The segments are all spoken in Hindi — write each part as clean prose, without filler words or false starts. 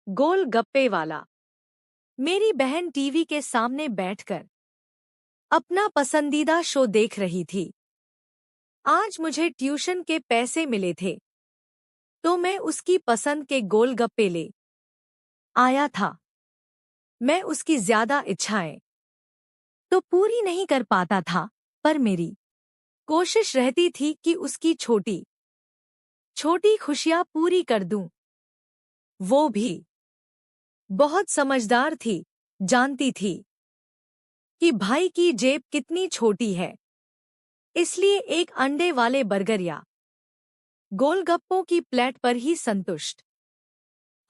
गोलगप्पे वाला। मेरी बहन टीवी के सामने बैठकर अपना पसंदीदा शो देख रही थी। आज मुझे ट्यूशन के पैसे मिले थे, तो मैं उसकी पसंद के गोलगप्पे ले आया था। मैं उसकी ज्यादा इच्छाएं तो पूरी नहीं कर पाता था, पर मेरी कोशिश रहती थी कि उसकी छोटी छोटी खुशियां पूरी कर दूं। वो भी बहुत समझदार थी, जानती थी कि भाई की जेब कितनी छोटी है, इसलिए एक अंडे वाले बर्गर या गोलगप्पों की प्लेट पर ही संतुष्ट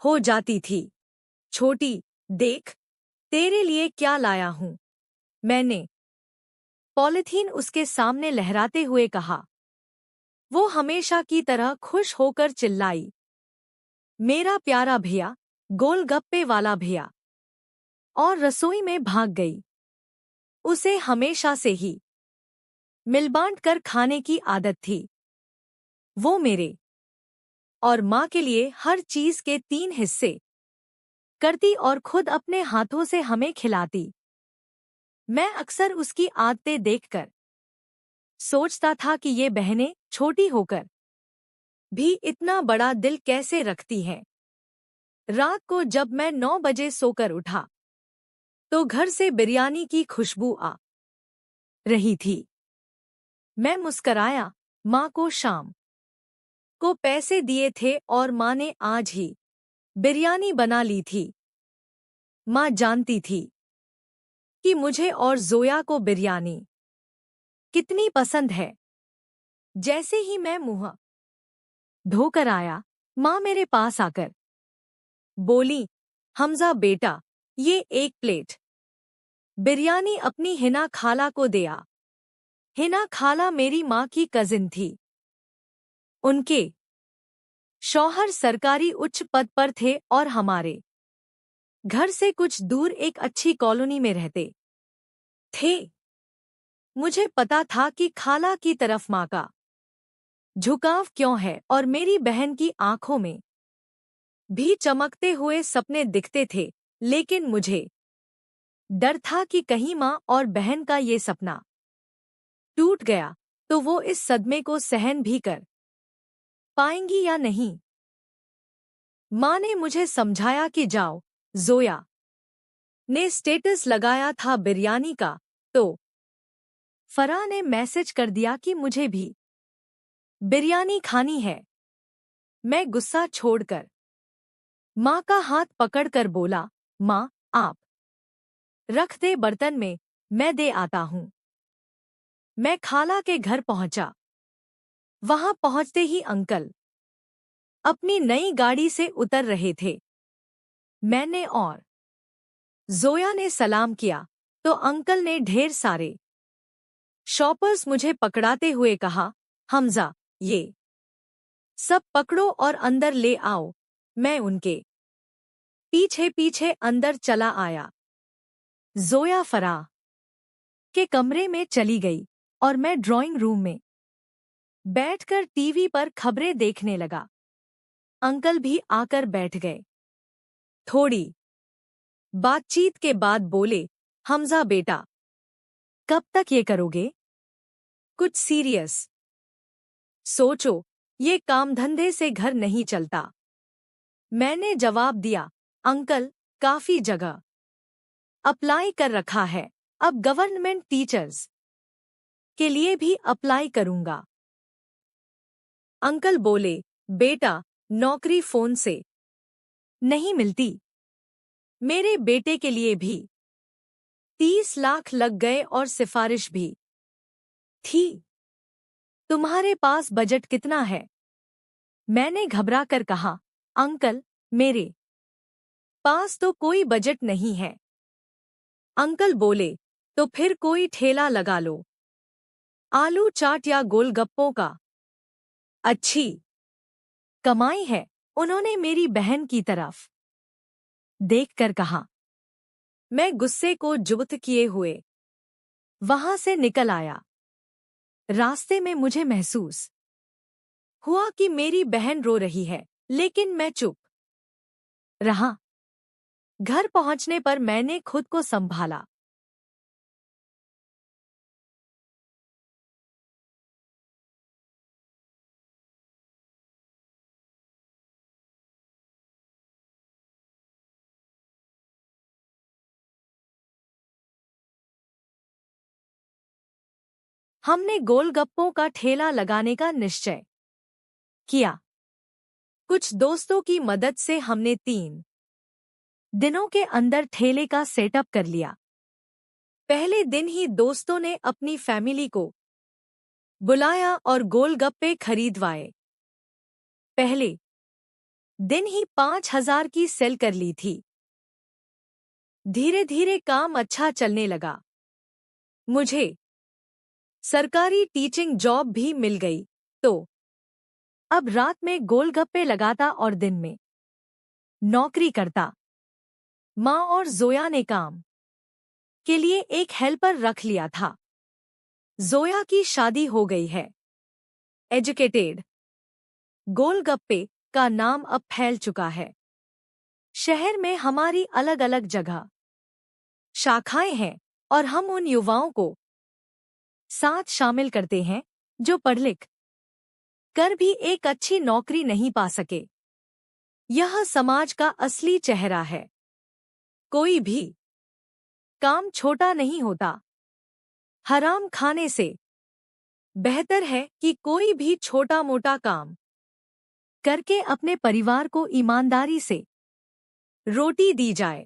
हो जाती थी। छोटी, देख, तेरे लिए क्या लाया हूं, मैंने पॉलिथीन उसके सामने लहराते हुए कहा। वो हमेशा की तरह खुश होकर चिल्लाई, मेरा प्यारा भैया, गोलगप्पे वाला भैया, और रसोई में भाग गई। उसे हमेशा से ही मिल-बांट कर खाने की आदत थी। वो मेरे और माँ के लिए हर चीज के 3 हिस्से करती और खुद अपने हाथों से हमें खिलाती। मैं अक्सर उसकी आदतें देखकर सोचता था कि ये बहनें छोटी होकर भी इतना बड़ा दिल कैसे रखती हैं। रात को जब मैं 9 बजे सोकर उठा, तो घर से बिरयानी की खुशबू आ रही थी। मैं मुस्कराया। माँ को शाम को पैसे दिए थे और माँ ने आज ही बिरयानी बना ली थी। माँ जानती थी कि मुझे और जोया को बिरयानी कितनी पसंद है। जैसे ही मैं मुंह धोकर आया, माँ मेरे पास आकर बोली, हमजा बेटा, ये 1 प्लेट बिरयानी अपनी हिना खाला को दे आ। हिना खाला मेरी माँ की कजिन थी। उनके शौहर सरकारी उच्च पद पर थे और हमारे घर से कुछ दूर एक अच्छी कॉलोनी में रहते थे। मुझे पता था कि खाला की तरफ माँ का झुकाव क्यों है, और मेरी बहन की आंखों में भी चमकते हुए सपने दिखते थे, लेकिन मुझे डर था कि कहीं माँ और बहन का ये सपना टूट गया तो वो इस सदमे को सहन भी कर पाएंगी या नहीं। माँ ने मुझे समझाया कि जाओ, जोया ने स्टेटस लगाया था बिरयानी का, तो फराह ने मैसेज कर दिया कि मुझे भी बिरयानी खानी है। मैं गुस्सा छोड़कर माँ का हाथ पकड़कर बोला, माँ, आप रख दे बर्तन में, मैं दे आता हूँ। मैं खाला के घर पहुंचा। वहां पहुंचते ही अंकल अपनी नई गाड़ी से उतर रहे थे। मैंने और जोया ने सलाम किया तो अंकल ने ढेर सारे शॉपर्स मुझे पकड़ाते हुए कहा, हमजा, ये सब पकड़ो और अंदर ले आओ। मैं उनके पीछे पीछे अंदर चला आया। जोया फराह के कमरे में चली गई और मैं ड्राइंग रूम में बैठकर टीवी पर खबरें देखने लगा। अंकल भी आकर बैठ गए। थोड़ी बातचीत के बाद बोले, हमजा बेटा, कब तक ये करोगे? कुछ सीरियस सोचो, ये काम धंधे से घर नहीं चलता। मैंने जवाब दिया, अंकल, काफी जगह अप्लाई कर रखा है, अब गवर्नमेंट टीचर्स के लिए भी अप्लाई करूंगा। अंकल बोले, बेटा, नौकरी फोन से नहीं मिलती। मेरे बेटे के लिए भी 30 लाख लग गए और सिफारिश भी थी। तुम्हारे पास बजट कितना है? मैंने घबरा कर कहा, अंकल, मेरे पास तो कोई बजट नहीं है। अंकल बोले, तो फिर कोई ठेला लगा लो, आलू चाट या गोलगप्पों का। अच्छी कमाई है। उन्होंने मेरी बहन की तरफ देखकर कहा। मैं गुस्से को जुब्त किए हुए वहां से निकल आया। रास्ते में मुझे महसूस हुआ कि मेरी बहन रो रही है, लेकिन मैं चुप रहा। घर पहुंचने पर मैंने खुद को संभाला। हमने गोलगप्पों का ठेला लगाने का निश्चय किया। कुछ दोस्तों की मदद से हमने 3 दिनों के अंदर ठेले का सेटअप कर लिया। पहले दिन ही दोस्तों ने अपनी फैमिली को बुलाया और गोलगप्पे खरीदवाए। पहले दिन ही 5,000 की सेल कर ली थी। धीरे धीरे काम अच्छा चलने लगा। मुझे सरकारी टीचिंग जॉब भी मिल गई, तो अब रात में गोलगप्पे लगाता और दिन में नौकरी करता। माँ और जोया ने काम के लिए एक हेल्पर रख लिया था। जोया की शादी हो गई है। एजुकेटेड गोलगप्पे का नाम अब फैल चुका है। शहर में हमारी अलग अलग जगह शाखाएं हैं और हम उन युवाओं को साथ शामिल करते हैं जो पढ़ लिख कर भी एक अच्छी नौकरी नहीं पा सके। यह समाज का असली चेहरा है। कोई भी काम छोटा नहीं होता। हराम खाने से बेहतर है कि कोई भी छोटा मोटा काम करके अपने परिवार को ईमानदारी से रोटी दी जाए।